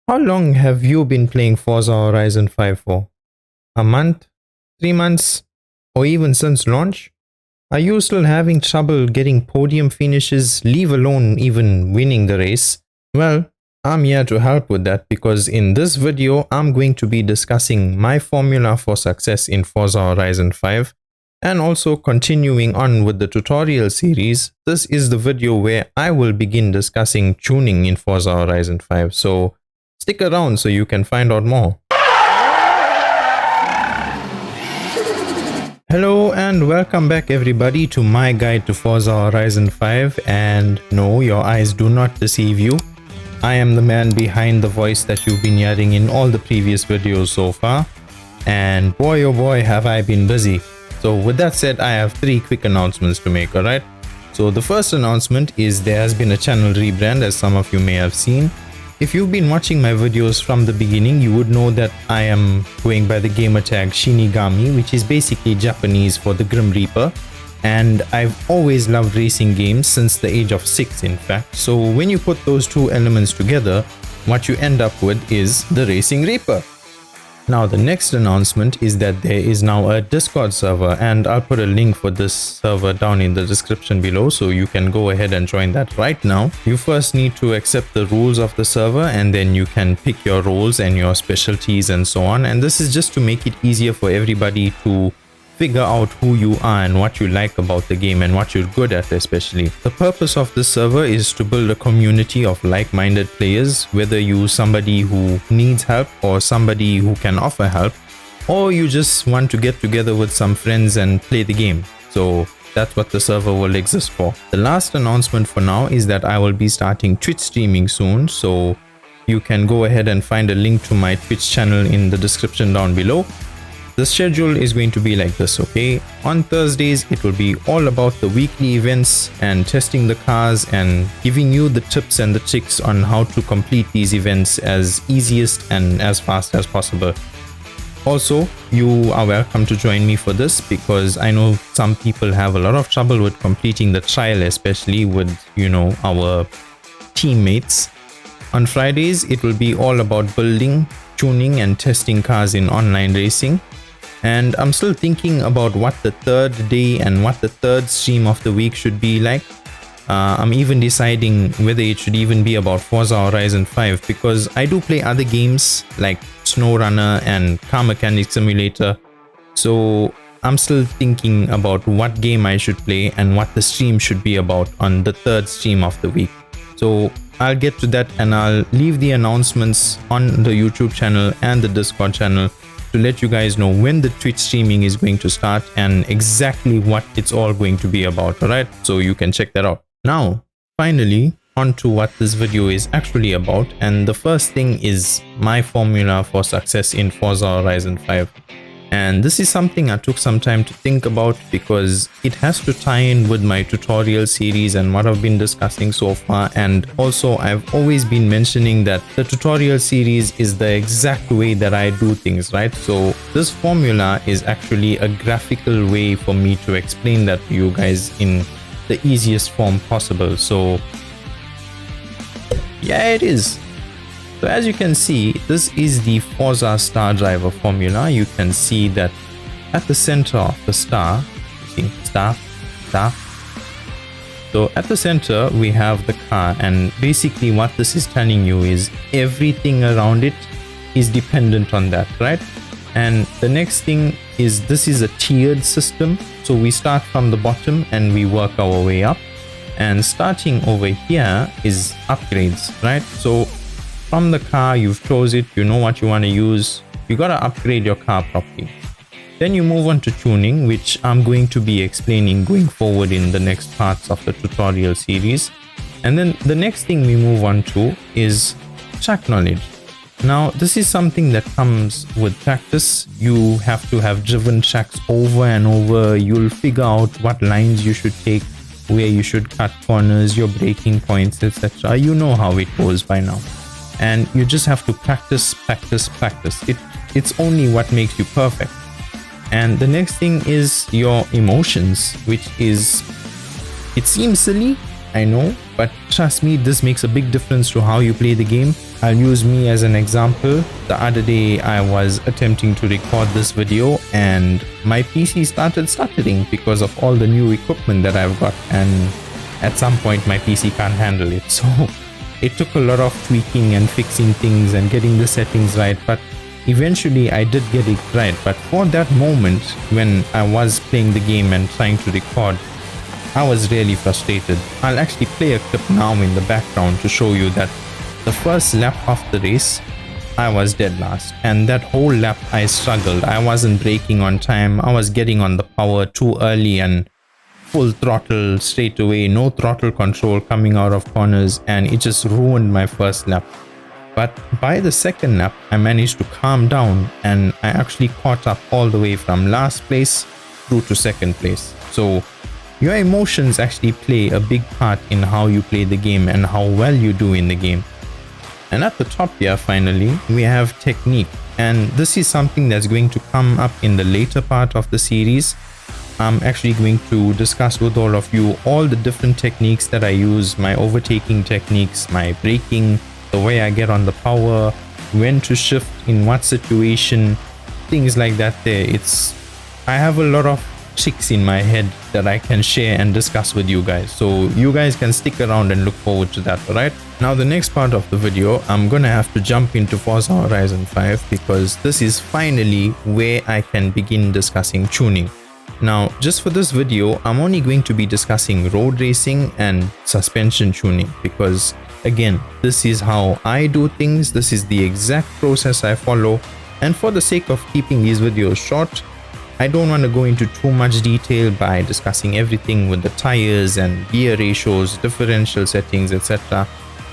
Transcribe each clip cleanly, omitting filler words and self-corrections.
How long have you been playing Forza Horizon 5 for? A month? 3 months? Or even since launch? Are you still having trouble getting podium finishes, leave alone even winning the race? Well, I'm here to help with that because in this video, I'm going to be discussing my formula for success in Forza Horizon 5 and also continuing on with the tutorial series. This is the video where I will begin discussing tuning in Forza Horizon 5. So stick around so you can find out more. Hello and welcome back everybody to my guide to Forza Horizon 5, and no, your eyes do not deceive you. I am the man behind the voice that you've been hearing in all the previous videos so far, and boy oh boy have I been busy. So with that said, I have 3 quick announcements to make, alright? So the first announcement is there has been a channel rebrand, as some of you may have seen. If you've been watching my videos from the beginning, you would know that I am going by the gamer tag Shinigami, which is basically Japanese for the Grim Reaper. And I've always loved racing games since the age of 6, in fact. So when you put those two elements together, what you end up with is the Racing Reaper. Now the next announcement is that there is now a Discord server, and I'll put a link for this server down in the description below, so you can go ahead and join that right now. You first need to accept the rules of the server, and then you can pick your roles and your specialties and so on. And this is just to make it easier for everybody to figure out who you are and what you like about the game and what you're good at especially. The purpose of this server is to build a community of like-minded players, whether you're somebody who needs help or somebody who can offer help, or you just want to get together with some friends and play the game. So that's what the server will exist for. The last announcement for now is that I will be starting Twitch streaming soon, so you can go ahead and find a link to my Twitch channel in the description down below. The schedule is going to be like this, okay? On Thursdays, it will be all about the weekly events and testing the cars and giving you the tips and the tricks on how to complete these events as easiest and as fast as possible. Also, you are welcome to join me for this because I know some people have a lot of trouble with completing the trial, especially with, our teammates. On Fridays, it will be all about building, tuning and testing cars in online racing. And I'm still thinking about what the third day and what the third stream of the week should be like. I'm even deciding whether it should even be about Forza Horizon 5, because I do play other games like SnowRunner and Car Mechanic Simulator. So I'm still thinking about what game I should play and what the stream should be about on the third stream of the week. So I'll get to that, and I'll leave the announcements on the YouTube channel and the Discord channel to let you guys know when the Twitch streaming is going to start and exactly what it's all going to be about, alright? So you can check that out. Now, finally, on to what this video is actually about, and the first thing is my formula for success in Forza Horizon 5. And this is something I took some time to think about because it has to tie in with my tutorial series and what I've been discussing so far. And also I've always been mentioning that the tutorial series is the exact way that I do things, right? So this formula is actually a graphical way for me to explain that to you guys in the easiest form possible. So yeah, it is. So as you can see, this is the Forza Star Driver formula. You can see that at the center of the star, see, star. So at the center, we have the car, and basically what this is telling you is everything around it is dependent on that, right? And the next thing is this is a tiered system. So we start from the bottom and we work our way up. And starting over here is upgrades, right? So from the car, you've chose it, you know what you want to use, you gotta upgrade your car properly. Then you move on to tuning, which I'm going to be explaining going forward in the next parts of the tutorial series. And then the next thing we move on to is track knowledge. Now, this is something that comes with practice. You have to have driven tracks over and over. You'll figure out what lines you should take, where you should cut corners, your braking points, etc. You know how it goes by now. And you just have to practice. It's only what makes you perfect. And the next thing is your emotions, which is, it seems silly, I know, but trust me, this makes a big difference to how you play the game. I'll use me as an example. The other day I was attempting to record this video and my PC started stuttering because of all the new equipment that I've got, and at some point my PC can't handle it. So it took a lot of tweaking and fixing things and getting the settings right, but eventually I did get it right. But for that moment when I was playing the game and trying to record, I was really frustrated. I'll actually play a clip now in the background to show you that the first lap of the race, I was dead last, and that whole lap I struggled. I wasn't braking on time, I was getting on the power too early and full throttle straight away, no throttle control coming out of corners, and it just ruined my first lap. But by the second lap, I managed to calm down and I actually caught up all the way from last place through to second place. So your emotions actually play a big part in how you play the game and how well you do in the game. And at the top here, finally, we have technique, and this is something that's going to come up in the later part of the series. I'm actually going to discuss with all of you all the different techniques that I use, my overtaking techniques, my braking, the way I get on the power, when to shift in what situation, things like that there. I have a lot of tricks in my head that I can share and discuss with you guys, so you guys can stick around and look forward to that. Alright, now the next part of the video, I'm gonna have to jump into Forza Horizon 5 because this is finally where I can begin discussing tuning. Now just for this video, I'm only going to be discussing road racing and suspension tuning because again, this is how I do things, this is the exact process I follow, and for the sake of keeping these videos short, I don't want to go into too much detail by discussing everything with the tires and gear ratios, differential settings, etc.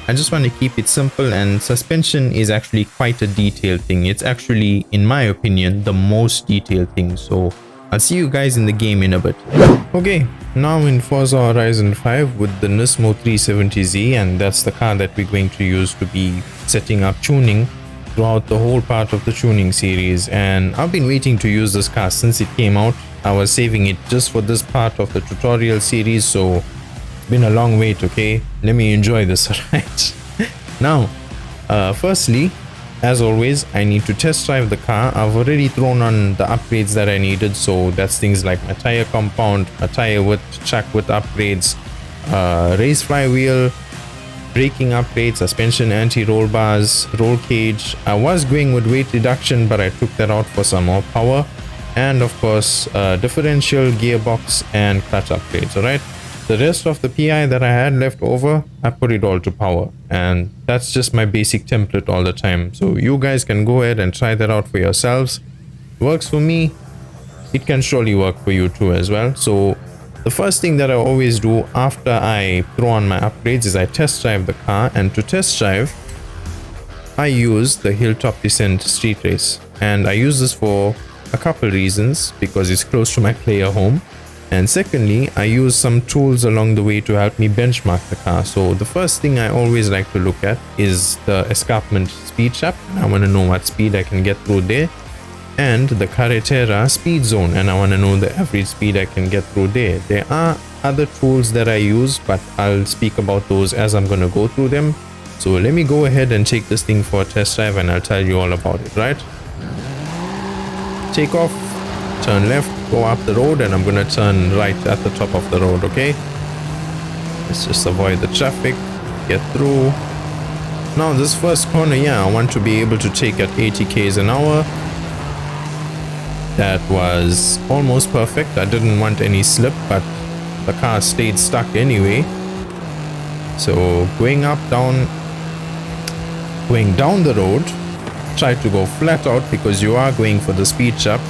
I just want to keep it simple, and suspension is actually quite a detailed thing. It's actually, in my opinion, the most detailed thing. So I'll see you guys in the game in a bit. Okay, now in Forza Horizon 5 with the Nismo 370Z, and that's the car that we're going to use to be setting up tuning throughout the whole part of the tuning series. And I've been waiting to use this car since it came out. I was saving it just for this part of the tutorial series, so it's been a long wait. Okay, let me enjoy this. Right now, firstly, as always, I need to test drive the car. I've already thrown on the upgrades that I needed, so that's things like my tire compound, a tire width, track width upgrades, race flywheel, braking upgrade, suspension anti-roll bars, roll cage. I was going with weight reduction, but I took that out for some more power, and of course differential, gearbox and clutch upgrades. Alright, the rest of the PI that I had left over, I put it all to power, and that's just my basic template all the time. So you guys can go ahead and try that out for yourselves. It works for me, it can surely work for you too as well. So the first thing that I always do after I throw on my upgrades is I test drive the car, and to test drive I use the Hilltop Descent Street Race, and I use this for a couple reasons, because it's close to my player home, and secondly I use some tools along the way to help me benchmark the car. So the first thing I always like to look at is the escarpment speed trap. I want to know what speed I can get through there, and the carretera speed zone, and I want to know the average speed I can get through there. There are other tools that I use, but I'll speak about those as I'm going to go through them. So let me go ahead and take this thing for a test drive and I'll tell you all about it. Right, take off, turn left, go up the road, and I'm going to turn right at the top of the road. Okay, let's just avoid the traffic, get through. Now this first corner, yeah, I want to be able to take at 80 k's an hour. That was almost perfect. I didn't want any slip, but the car stayed stuck anyway. So going down the road, try to go flat out because you are going for the speed trap.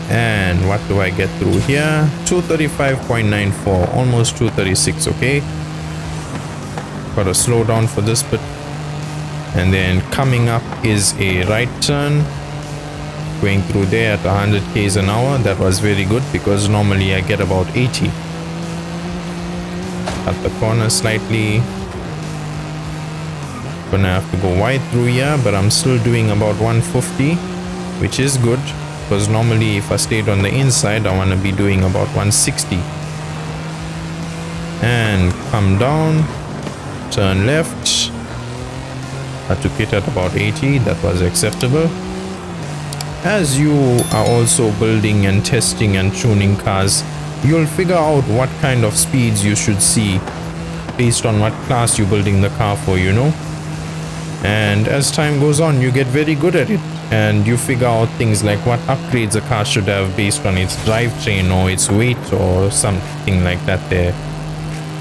And what do I get through here? 235.94, almost 236. Okay, gotta slow down for this bit. And then coming up is a right turn, going through there at 100 k's an hour. That was very good because normally I get about 80. Cut the corner slightly, gonna have to go wide through here, but I'm still doing about 150, which is good because normally if I stayed on the inside I want to be doing about 160. And come down, turn left. I took it at about 80, that was acceptable. As you are also building and testing and tuning cars, you'll figure out what kind of speeds you should see based on what class you're building the car for, you know. And as time goes on, you get very good at it, and you figure out things like what upgrades a car should have based on its drivetrain or its weight or something like that there.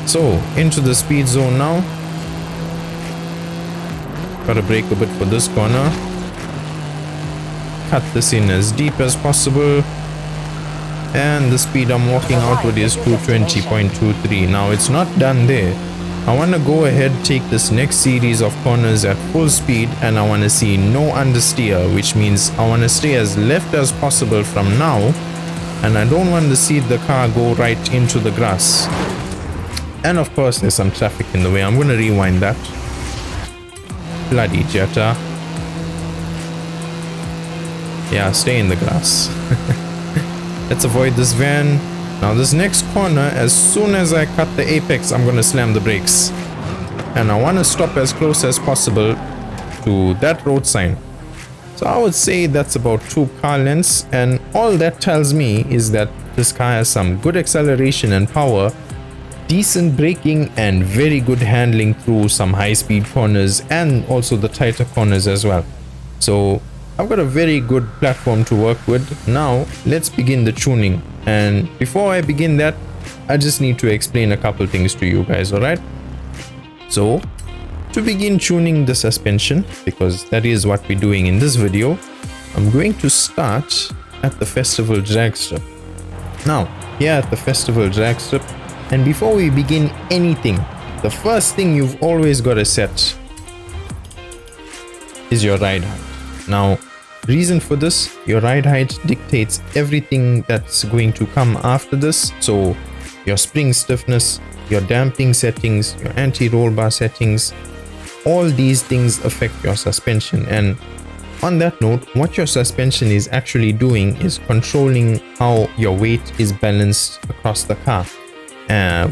So, into the speed zone now. Gotta brake a bit for this corner. Cut this in as deep as possible. And the speed I'm walking out with is 220.23. Now it's not done there. I want to go ahead, take this next series of corners at full speed, and I want to see no understeer, which means I want to stay as left as possible from now, and I don't want to see the car go right into the grass. And of course there's some traffic in the way. I'm going to rewind that. Bloody Jetta. Yeah, stay in the grass. Let's avoid this van. Now this next corner, as soon as I cut the apex, I'm going to slam the brakes. And I want to stop as close as possible to that road sign. So I would say that's about 2 car lengths, and all that tells me is that this car has some good acceleration and power, decent braking, and very good handling through some high-speed corners and also the tighter corners as well. So I've got a very good platform to work with. Now let's begin the tuning, and before I begin that, I just need to explain a couple things to you guys, alright? So to begin tuning the suspension, because that is what we're doing in this video, I'm going to start at the festival drag strip. Now here at the festival drag strip, and before we begin anything, the first thing you've always got to set is your ride height. Now, reason for this, your ride height dictates everything that's going to come after this. So your spring stiffness, your damping settings, your anti-roll bar settings, all these things affect your suspension. And on that note, what your suspension is actually doing is controlling how your weight is balanced across the car.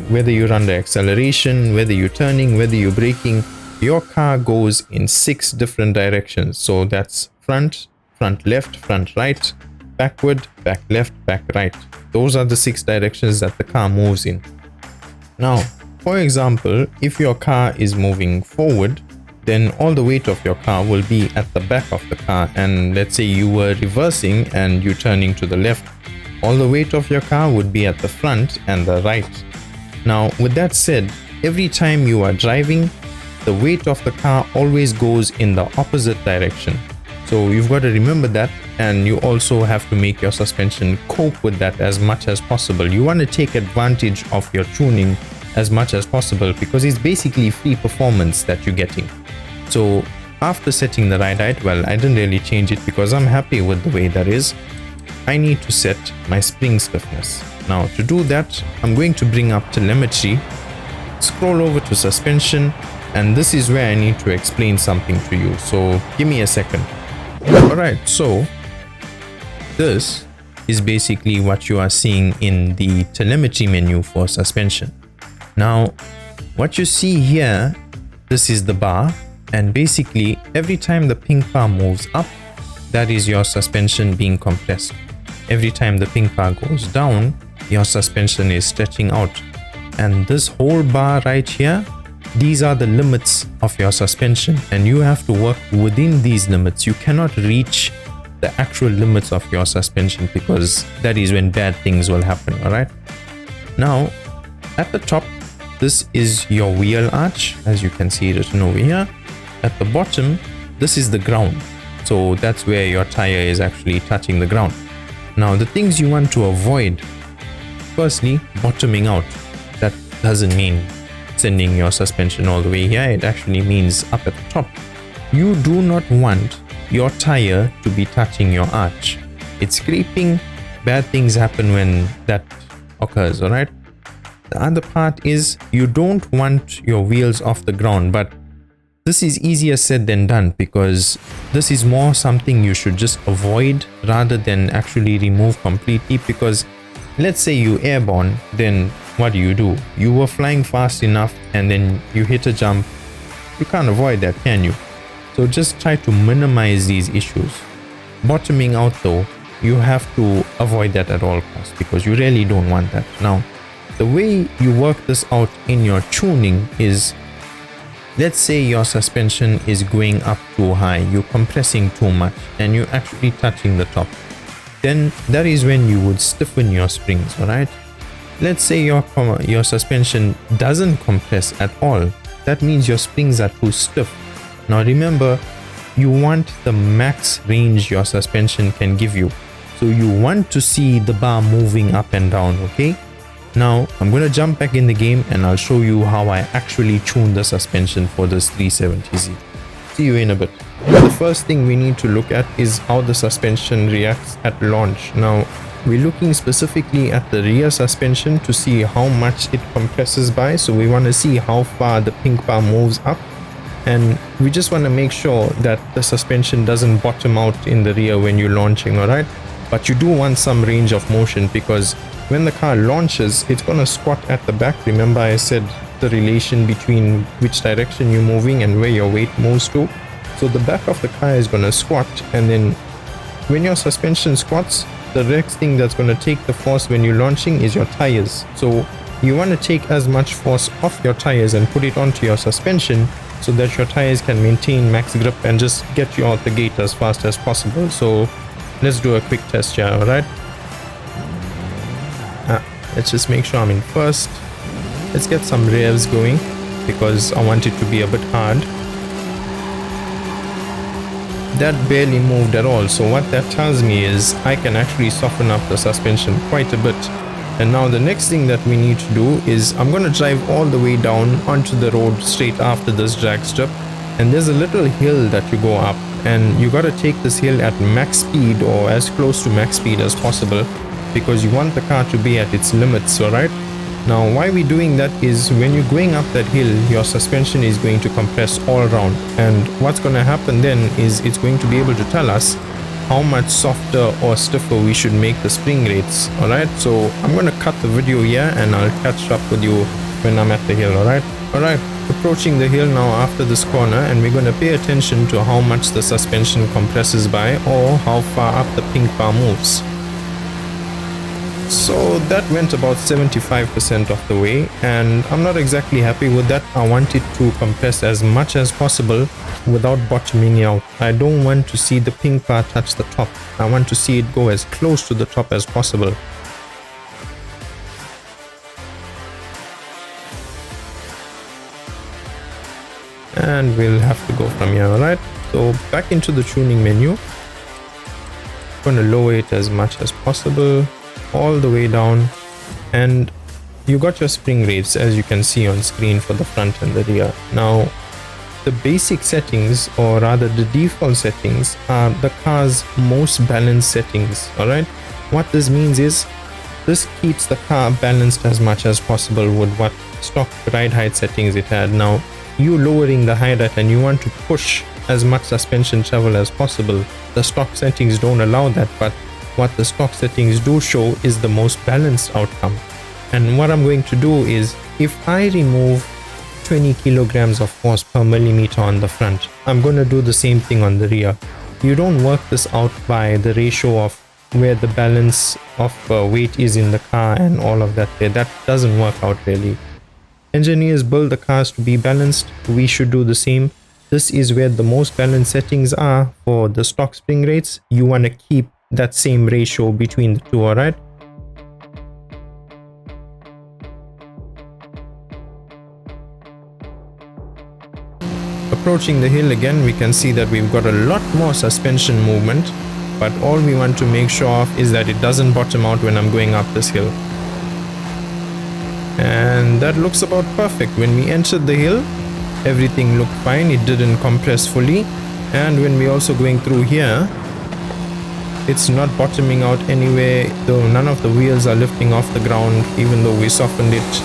Whether you're under acceleration, whether you're turning, whether you're braking, your car goes in 6 different directions. So that's front, front left, front right, backward, back left, back right. Those are the 6 directions that the car moves in. Now, for example, if your car is moving forward, then all the weight of your car will be at the back of the car. And let's say you were reversing and you're turning to the left, all the weight of your car would be at the front and the right. Now, with that said, every time you are driving, the weight of the car always goes in the opposite direction. So you've got to remember that, and you also have to make your suspension cope with that as much as possible. You want to take advantage of your tuning as much as possible, because it's basically free performance that you're getting. So after setting the ride height, well, I didn't really change it because I'm happy with the way that is. I need to set my spring stiffness. Now to do that, I'm going to bring up telemetry, scroll over to suspension, and this is where I need to explain something to you. So give me a second. Alright, so this is basically what you are seeing in the telemetry menu for suspension. Now, what you see here, this is the bar, and basically every time the pink bar moves up, that is your suspension being compressed. Every time the pink bar goes down, your suspension is stretching out. And this whole bar right here, these are the limits of your suspension, and you have to work within these limits. You cannot reach the actual limits of your suspension, because that is when bad things will happen. All right, now at the top, this is your wheel arch, as you can see written over here. At the bottom, this is the ground, so that's where your tire is actually touching the ground. Now the things you want to avoid, firstly, bottoming out. That doesn't mean sending your suspension all the way here. It actually means up at the top. You do not want your tire to be touching your arch. It's scraping. Bad things happen when that occurs. All right, the other part is you don't want your wheels off the ground, but this is easier said than done, because this is more something you should just avoid rather than actually remove completely. Because let's say you airborne, then what do? You were flying fast enough and then you hit a jump. You can't avoid that, can you? So just try to minimize these issues. Bottoming out though, you have to avoid that at all costs because you really don't want that. Now, the way you work this out in your tuning is, let's say your suspension is going up too high, you're compressing too much and you're actually touching the top. Then that is when you would stiffen your springs, alright? Let's say your suspension doesn't compress at all. That means your springs are too stiff. Now remember, you want the max range your suspension can give you. So you want to see the bar moving up and down, okay? Now I'm going to jump back in the game and I'll show you how I actually tune the suspension for this 370Z. See you in a bit. The first thing we need to look at is how the suspension reacts at launch. Now we're looking specifically at the rear suspension to see how much it compresses by. So we want to see how far the pink bar moves up. And we just want to make sure that the suspension doesn't bottom out in the rear when you're launching, alright? But you do want some range of motion because when the car launches, it's going to squat at the back. Remember I said the relation between which direction you're moving and where your weight moves to. So the back of the car is going to squat, and then when your suspension squats, the next thing that's going to take the force when you're launching is your tires. So you want to take as much force off your tires and put it onto your suspension so that your tires can maintain max grip and just get you out the gate as fast as possible. So let's do a quick test here, alright? Let's just make sure I'm in first. Let's get some revs going because I want it to be a bit hard. That barely moved at all, so what that tells me is I can actually soften up the suspension quite a bit. And now the next thing that we need to do is I'm going to drive all the way down onto the road straight after this drag strip, and there's a little hill that you go up, and you got to take this hill at max speed or as close to max speed as possible because you want the car to be at its limits, alright? Now why we're doing that is when you're going up that hill, your suspension is going to compress all around, and what's going to happen then is it's going to be able to tell us how much softer or stiffer we should make the spring rates, alright? So I'm going to cut the video here and I'll catch up with you when I'm at the hill, alright? Alright, approaching the hill now after this corner, and we're going to pay attention to how much the suspension compresses by or how far up the pink bar moves. So that went about 75% of the way, and I'm not exactly happy with that. I want it to compress as much as possible without bottoming out. I don't want to see the pink bar touch the top. I want to see it go as close to the top as possible. And we'll have to go from here, alright? So back into the tuning menu. I'm going to lower it as much as possible, all the way down, and you got your spring rates as you can see on screen for the front and the rear. Now the basic settings, or rather the default settings, are the car's most balanced settings, alright? What this means is this keeps the car balanced as much as possible with what stock ride height settings it had. Now you lowering the height and you want to push as much suspension travel as possible. The stock settings don't allow that, but what the stock settings do show is the most balanced outcome. And what I'm going to do is, if I remove 20 kilograms of force per millimeter on the front, I'm going to do the same thing on the rear. You don't work this out by the ratio of where the balance of weight is in the car and all of that there. That doesn't work out really. Engineers build the cars to be balanced. We should do the same. This is where the most balanced settings are for the stock spring rates. You want to keep that same ratio between the two, alright? Approaching the hill again, we can see that we've got a lot more suspension movement, but all we want to make sure of is that it doesn't bottom out when I'm going up this hill. And that looks about perfect. When we entered the hill, everything looked fine, it didn't compress fully, and when we're also going through here, it's not bottoming out anywhere, though none of the wheels are lifting off the ground even though we softened it.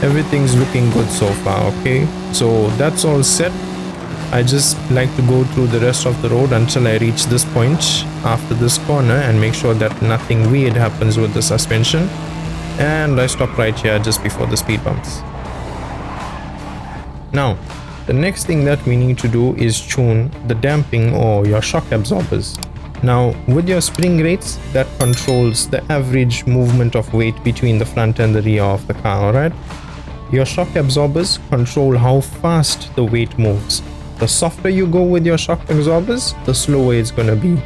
Everything's looking good so far, okay? So that's all set. I just like to go through the rest of the road until I reach this point after this corner and make sure that nothing weird happens with the suspension. And I stop right here just before the speed bumps. Now, the next thing that we need to do is tune the damping or your shock absorbers. Now, with your spring rates, that controls the average movement of weight between the front and the rear of the car, alright? Your shock absorbers control how fast the weight moves. The softer you go with your shock absorbers, the slower it's going to be.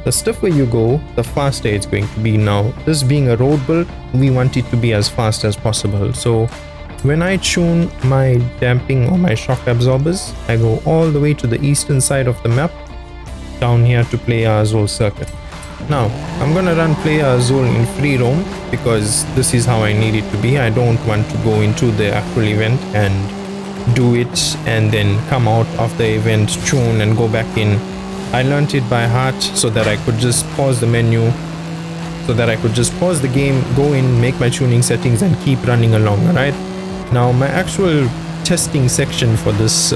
The stiffer you go, the faster it's going to be. Now, this being a road build, we want it to be as fast as possible. So, when I tune my damping or my shock absorbers, I go all the way to the eastern side of the map, down here to Playa Azul circuit. Now, I'm gonna run Playa Azul in free roam because this is how I need it to be. I don't want to go into the actual event and do it and then come out of the event, tune and go back in. I learned it by heart so that I could just pause the menu, so that I could just pause the game, go in, make my tuning settings and keep running along, alright? Now, my actual testing section for this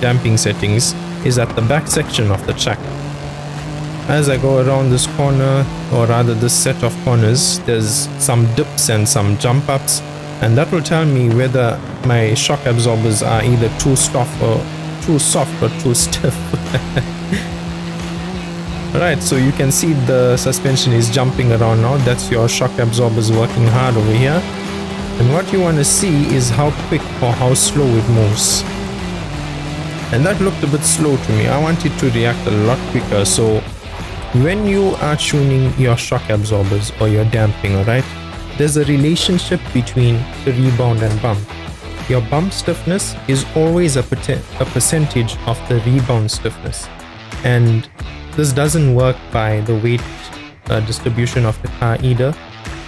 damping settings is at the back section of the track. As I go around this corner, or rather this set of corners, there's some dips and some jump ups, and that will tell me whether my shock absorbers are either too soft or too stiff. Alright, so you can see the suspension is jumping around now. That's your shock absorbers working hard over here. And what you want to see is how quick or how slow it moves. And that looked a bit slow to me. I want it to react a lot quicker. So when you are tuning your shock absorbers or your damping, alright, there's a relationship between the rebound and bump. Your bump stiffness is always a percentage of the rebound stiffness. And this doesn't work by the weight distribution of the car either.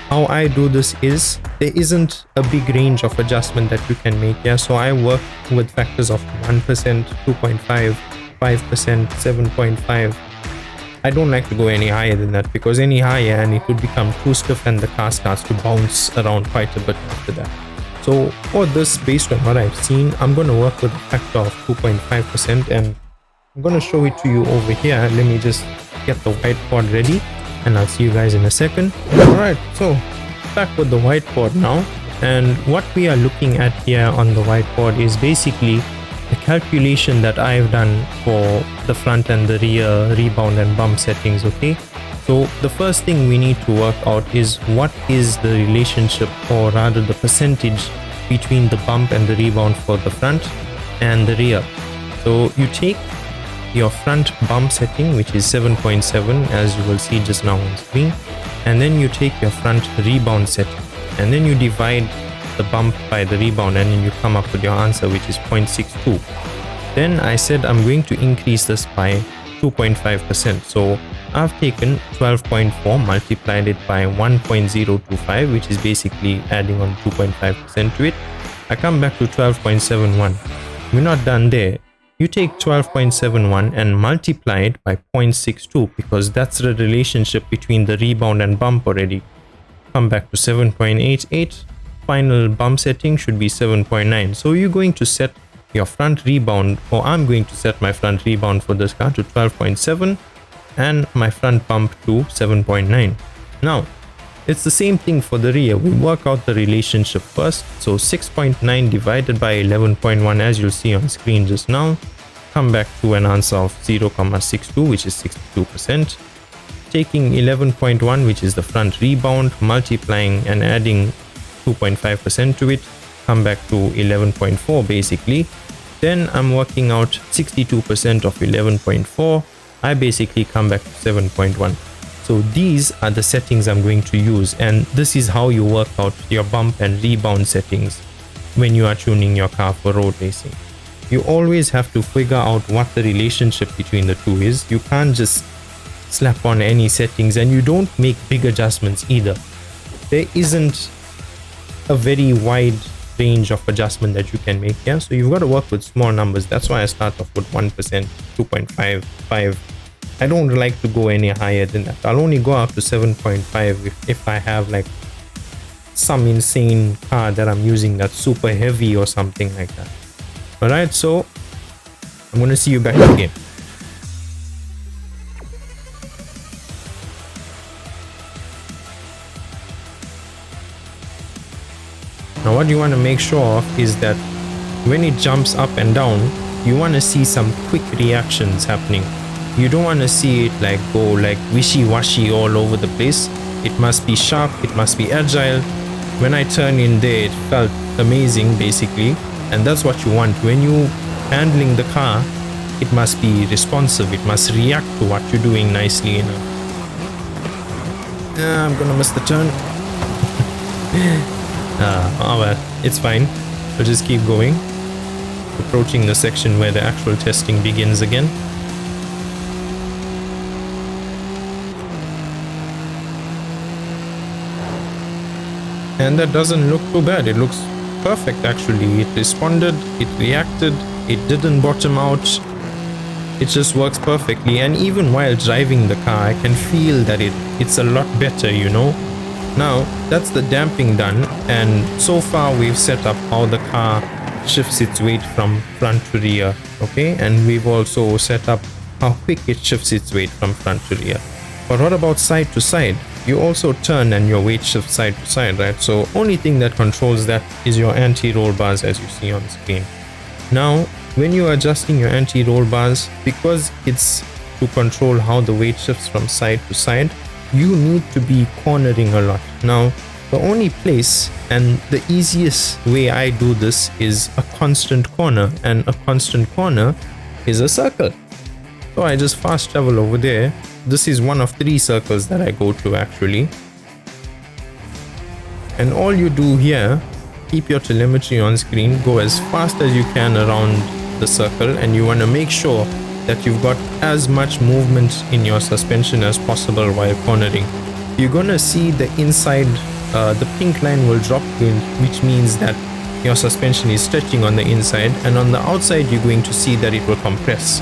How I do this is, there isn't a big range of adjustment that you can make here. So I work with factors of 1%, 2.5, 5%, 7.5. I don't like to go any higher than that because any higher and it would become too stiff and the car starts to bounce around quite a bit after that. So for this, based on what I've seen, I'm going to work with a factor of 2.5% and I'm going to show it to you over here. Let me just get the whiteboard ready and I'll see you guys in a second. Alright, so back with the whiteboard now, and what we are looking at here on the whiteboard is basically the calculation that I've done for the front and the rear rebound and bump settings. Okay, so the first thing we need to work out is what is the relationship, or rather the percentage, between the bump and the rebound for the front and the rear. So you take your front bump setting, which is 7.7 as you will see just now on screen, and then you take your front rebound setting and then you divide the bump by the rebound and then you come up with your answer, which is 0.62. Then I said I'm going to increase this by 2.5%. So I've taken 12.4, multiplied it by 1.025, which is basically adding on 2.5% to it. I come back to 12.71. We're not done there. You take 12.71 and multiply it by 0.62 because that's the relationship between the rebound and bump already. Come back to 7.88. Final bump setting should be 7.9. So you're going to set your front rebound, or I'm going to set my front rebound for this car to 12.7 and my front bump to 7.9. Now, it's the same thing for the rear. We work out the relationship first. So 6.9 divided by 11.1, as you'll see on screen just now, come back to an answer of 0.62, which is 62%. Taking 11.1, which is the front rebound, multiplying and adding 2.5% to it, come back to 11.4 basically. Then I'm working out 62% of 11.4. I basically come back to 7.1. So these are the settings I'm going to use, and this is how you work out your bump and rebound settings when you are tuning your car for road racing. You always have to figure out what the relationship between the two is. You can't just slap on any settings, and you don't make big adjustments either. There isn't a very wide range of adjustment that you can make here, so you've got to work with small numbers. That's why I start off with 1%, 2.5, 5. I don't like to go any higher than that. I'll only go up to 7.5 if I have like some insane car that I'm using that's super heavy or something like that. Alright, so I'm gonna see you back in the game. what you want to make sure of is that when it jumps up and down, you want to see some quick reactions happening. You don't want to see it like go like wishy-washy all over the place. It must be sharp, it must be agile. When I turned in there, it felt amazing basically, and that's what you want. When you handling the car, it must be responsive, it must react to what you're doing nicely enough. I'm gonna miss the turn. Oh well, it's fine. We'll just keep going. Approaching the section where the actual testing begins again. And that doesn't look too bad. It looks perfect actually. It responded, it reacted, it didn't bottom out. It just works perfectly, and even while driving the car I can feel that it's a lot better, you know. Now that's the damping done, and so far we've set up how the car shifts its weight from front to rear, okay, and we've also set up how quick it shifts its weight from front to rear. But what about side to side? You also turn and your weight shifts side to side, right? So only thing that controls that is your anti-roll bars, as you see on screen. Now when you're adjusting your anti-roll bars, because it's to control how the weight shifts from side to side, you need to be cornering a lot. Now the only place and the easiest way I do this is a constant corner, and a constant corner is a circle. So I just fast travel over there. This is one of 3 circles that I go to actually, and all you do here, keep your telemetry on screen, go as fast as you can around the circle, and you want to make sure that you've got as much movement in your suspension as possible while cornering. You're gonna see the inside, the pink line will drop, which means that your suspension is stretching on the inside, and on the outside you're going to see that it will compress.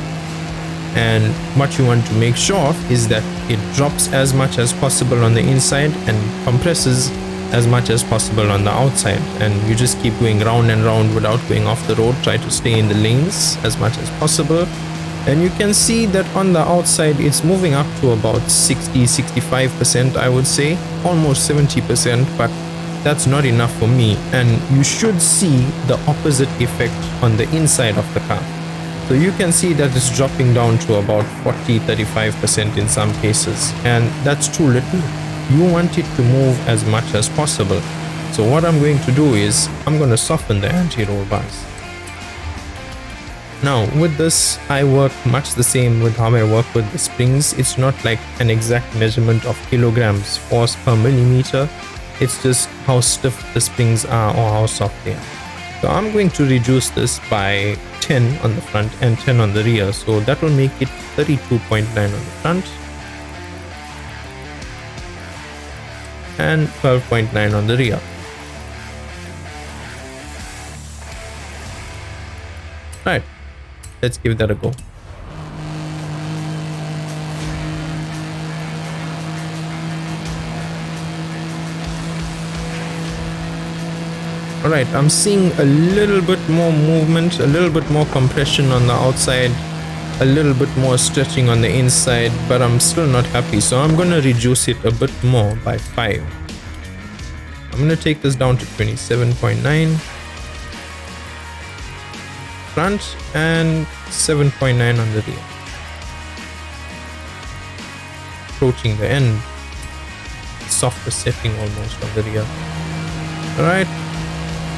And what you want to make sure of is that it drops as much as possible on the inside and compresses as much as possible on the outside, and you just keep going round and round without going off the road. Try to stay in the lanes as much as possible, and you can see that on the outside it's moving up to about 60-65%, I would say, almost 70%, but that's not enough for me, and you should see the opposite effect on the inside of the car. So you can see that it's dropping down to about 40-35% in some cases, and that's too little. You want it to move as much as possible. So what I'm going to do is I'm going to soften the anti-roll bars. Now with this I work much the same with how I work with the springs. It's not like an exact measurement of kilograms force per millimeter. It's just how stiff the springs are or how soft they are. So I'm going to reduce this by 10 on the front and 10 on the rear. So that will make it 32.9 on the front and 12.9 on the rear. Right, let's give that a go. Alright, I'm seeing a little bit more movement, a little bit more compression on the outside, a little bit more stretching on the inside, but I'm still not happy, so I'm going to reduce it a bit more by 5. I'm going to take this down to 27.9 front and 7.9 on the rear. Approaching the end, softer setting almost on the rear. Alright,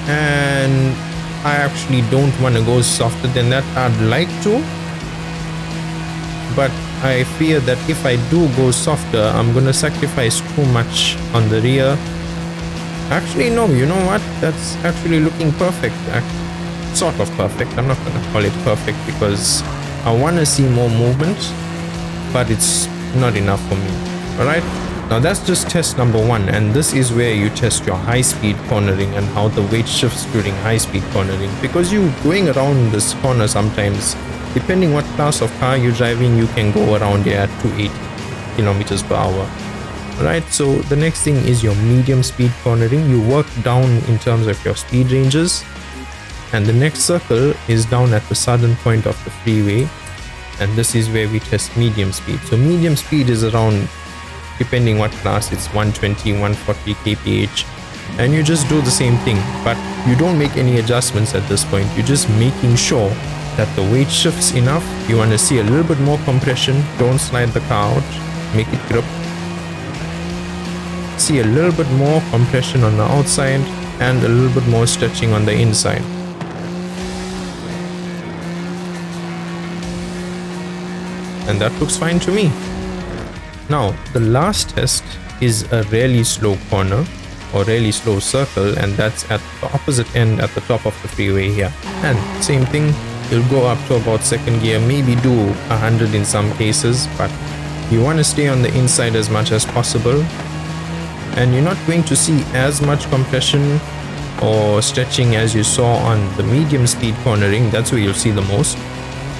and I actually don't want to go softer than that. I'd like to, but I fear that if I do go softer, I'm gonna sacrifice too much on the rear. Actually no, you know what, that's actually looking perfect, sort of perfect. I'm not gonna call it perfect because I want to see more movement, but it's not enough for me. Alright, now that's just test number 1, and this is where you test your high-speed cornering and how the weight shifts during high-speed cornering, because you going around this corner sometimes, depending what class of car you're driving, you can go around there at 280 kilometers per hour. Alright, so the next thing is your medium speed cornering. You work down in terms of your speed ranges, and the next circle is down at the southern point of the freeway, and this is where we test medium speed. So medium speed is around, depending what class, it's 120, 140 kph. and you just do the same thing, but you don't make any adjustments at this point. You're just making sure that the weight shifts enough. You want to see a little bit more compression. Don't slide the car out, make it grip. See a little bit more compression on the outside and a little bit more stretching on the inside. And that looks fine to me. Now the last test is a really slow corner or really slow circle, and that's at the opposite end at the top of the freeway here. And same thing, you'll go up to about second gear, maybe do 100 in some cases, but you want to stay on the inside as much as possible. And you're not going to see as much compression or stretching as you saw on the medium speed cornering. That's where you'll see the most,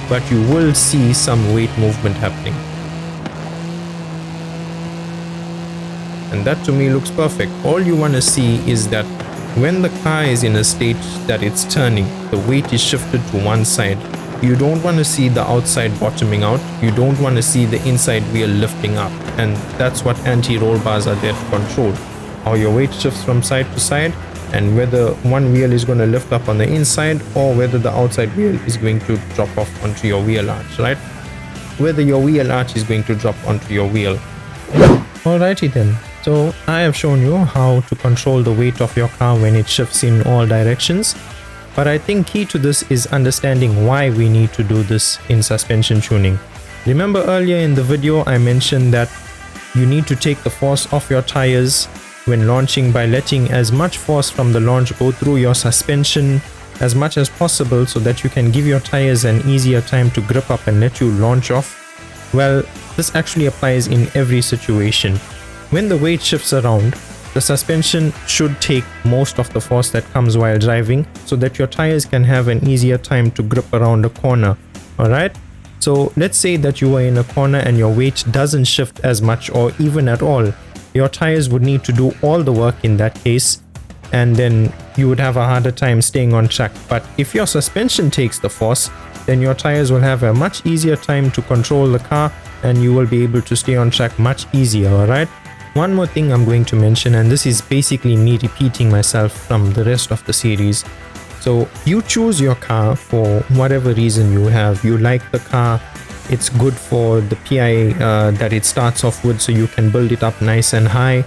but you will see some weight movement happening. And that to me looks perfect. All you want to see is that when the car is in a state that it's turning, the weight is shifted to one side. You don't want to see the outside bottoming out. You don't want to see the inside wheel lifting up. And that's what anti-roll bars are there to control. How your weight shifts from side to side, and whether one wheel is going to lift up on the inside or whether the outside wheel is going to drop off onto your wheel arch, right? Whether your wheel arch is going to drop onto your wheel. Alrighty then. So I have shown you how to control the weight of your car when it shifts in all directions. But I think key to this is understanding why we need to do this in suspension tuning. Remember earlier in the video I mentioned that you need to take the force off your tires when launching by letting as much force from the launch go through your suspension as much as possible so that you can give your tires an easier time to grip up and let you launch off. Well, this actually applies in every situation. When the weight shifts around, the suspension should take most of the force that comes while driving so that your tires can have an easier time to grip around a corner. Alright? So let's say that you are in a corner and your weight doesn't shift as much or even at all. Your tires would need to do all the work in that case, and then you would have a harder time staying on track. But if your suspension takes the force, then your tires will have a much easier time to control the car and you will be able to stay on track much easier. Alright? One more thing I'm going to mention, and this is basically me repeating myself from the rest of the series. So you choose your car for whatever reason you have. You like the car, it's good for the PI that it starts off with, so you can build it up nice and high,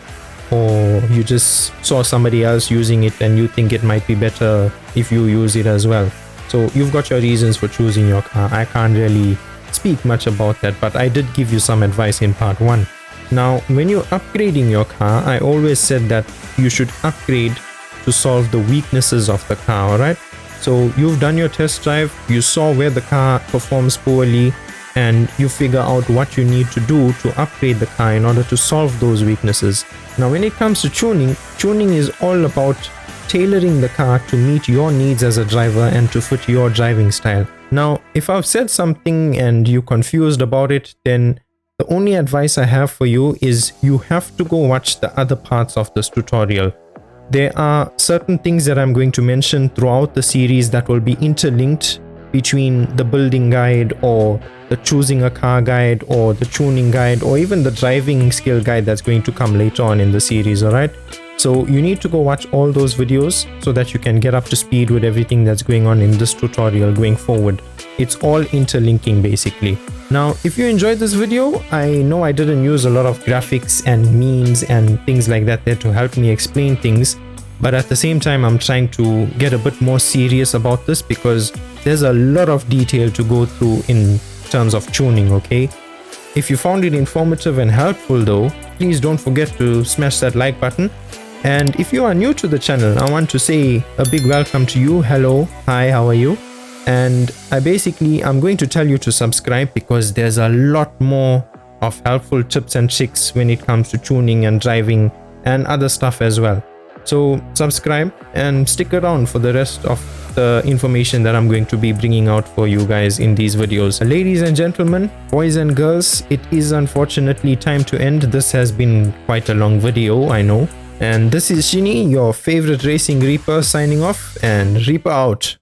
or you just saw somebody else using it and you think it might be better if you use it as well. So you've got your reasons for choosing your car. I can't really speak much about that, but I did give you some advice in part 1. Now, when you're upgrading your car, I always said that you should upgrade to solve the weaknesses of the car, alright? So you've done your test drive, you saw where the car performs poorly, and you figure out what you need to do to upgrade the car in order to solve those weaknesses. Now, when it comes to tuning, tuning is all about tailoring the car to meet your needs as a driver and to fit your driving style. Now, if I've said something and you're confused about it, then the only advice I have for you is you have to go watch the other parts of this tutorial. There are certain things that I'm going to mention throughout the series that will be interlinked between the building guide or the choosing a car guide or the tuning guide or even the driving skill guide that's going to come later on in the series, alright? So you need to go watch all those videos so that you can get up to speed with everything that's going on in this tutorial going forward. It's all interlinking basically. Now, if you enjoyed this video, I know I didn't use a lot of graphics and memes and things like that there to help me explain things, but at the same time I'm trying to get a bit more serious about this because there's a lot of detail to go through in terms of tuning, okay? If you found it informative and helpful though, please don't forget to smash that like button. And if you are new to the channel, I want to say a big welcome to you. Hello, hi, how are you? And I'm going to tell you to subscribe because there's a lot more of helpful tips and tricks when it comes to tuning and driving and other stuff as well. So subscribe and stick around for the rest of the information that I'm going to be bringing out for you guys in these videos. Ladies and gentlemen, boys and girls, it is unfortunately time to end. This has been quite a long video, I know. And this is Shini, your favorite racing Reaper, signing off, and Reaper out.